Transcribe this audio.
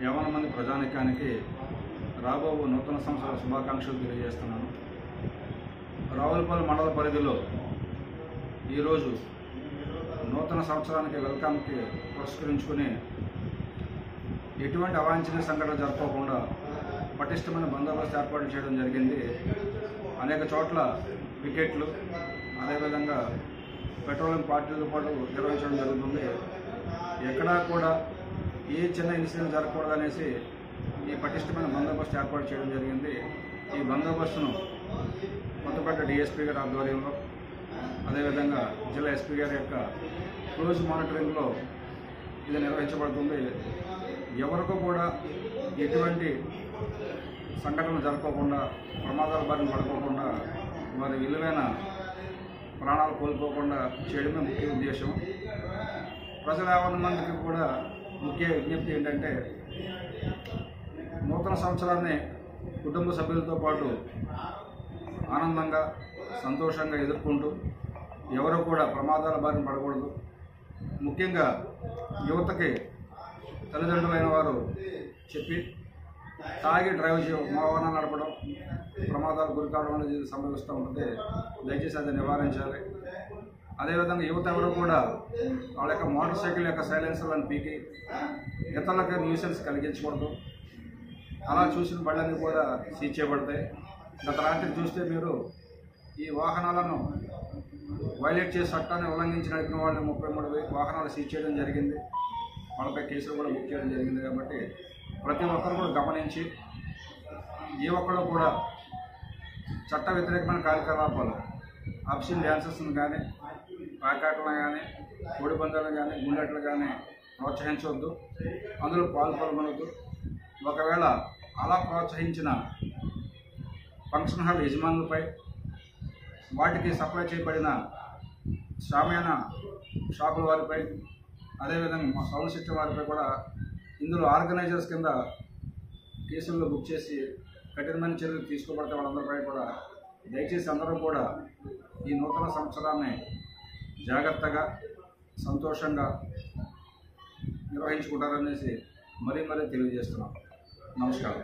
50 మంది ప్రజానికానికి రాబో నూతన సంవత్సర శుభాకాంక్షలు తెలియజేస్తున్నాను. రావులపల్లి మండల పరిధిలో ఈరోజు నూతన సంవత్సరానికి వెల్కమ్కి పురస్కరించుకుని ఎటువంటి అవాంఛనీయ సంఘటనలు జరగకుండా పటిష్టమైన బందోబస్తు ఏర్పాటు చేయడం జరిగింది. అనేక చోట్ల వికెట్లు, అదేవిధంగా పెట్రోలింగ్ పార్టీలతో పాటు నిర్వహించడం జరుగుతుంది. ఎక్కడా కూడా ఏ చిన్న ఇన్సిడెంట్ జరగకూడదనేసి ఈ పటిష్టమైన బందోబస్తు ఏర్పాటు చేయడం జరిగింది. ఈ బందోబస్తును కొత్తపేట డిఎస్పీ గారి ఆధ్వర్యంలో, అదేవిధంగా జిల్లా ఎస్పీ గారి యొక్క క్లోజ్ మానిటరింగ్లో ఇది నిర్వహించబడుతుంది. ఎవరికూ కూడా ఎటువంటి సంఘటనలు జరగకుండా, ప్రమాదాల బారిన పడుకోకుండా, వారి విలువైన ప్రాణాలు కోల్పోకుండా చేయడమే ముఖ్య ఉద్దేశం. ప్రజల 50 మందికి కూడా ముఖ్య విజ్ఞప్తి ఏంటంటే, నూతన సంవత్సరాన్ని కుటుంబ సభ్యులతో పాటు ఆనందంగా, సంతోషంగా ఎదుర్కొంటూ ఎవరు కూడా ప్రమాదాల బారిన పడకూడదు. ముఖ్యంగా యువతకి తల్లిదండ్రులైన వారు చెప్పి తాగి డ్రైవ్ వాహనం నడపడం, ప్రమాదాలు గురి కావడం అనేది సంభవిస్తూ ఉంటుంది. దయచేసి అది నివారించాలి. అదేవిధంగా యువత ఎవరు కూడా వాళ్ళ యొక్క మోటార్ సైకిల్ యొక్క సైలెన్సర్లను పీకి ఇతరులకు న్యూసెన్స్ కలిగించకూడదు. అలా చూసిన బళ్ళన్నీ కూడా సీజ్ చేయబడతాయి. గత రాత్రి చూస్తే మీరు ఈ వాహనాలను వైలేట్ చేసి చట్టాన్ని ఉల్లంఘించి నడిపిన వాళ్ళని 33 వాహనాలు సీజ్ చేయడం జరిగింది. వాళ్ళపై కేసులు కూడా బుక్ చేయడం జరిగింది. కాబట్టి ప్రతి ఒక్కరు కూడా గమనించి ఏ ఒక్కరు కూడా చట్ట వ్యతిరేకమైన కార్యకలాపాలు, ఆప్షన్ డ్యాన్సెస్ను కానీ, ప్యాకాట్లను కానీ, కోడి పందాలను కానీ, గుండెట్లు కానీ ప్రోత్సహించవద్దు. అందులో పాల్గొనవద్దు. ఒకవేళ అలా ప్రోత్సహించిన ఫంక్షన్ హాల్ యజమానులపై, వాటికి సప్లై చేయబడిన షామియానా షాపుల వారిపై, అదేవిధంగా మా సౌండ్ సిస్టమ్ వారిపై కూడా ఇందులో ఆర్గనైజర్స్ కింద కేసుల్లో బుక్ చేసి కఠినమైన చర్యలు తీసుకోబడితే వాళ్ళందరిపై కూడా దయచేసి అందరూ కూడా ఈ నూతన సంవత్సరాన్ని జాగ్రత్తగా, సంతోషంగా నిర్వహించుకుంటారనేసి మరీ తెలియజేస్తున్నాం. నమస్కారం.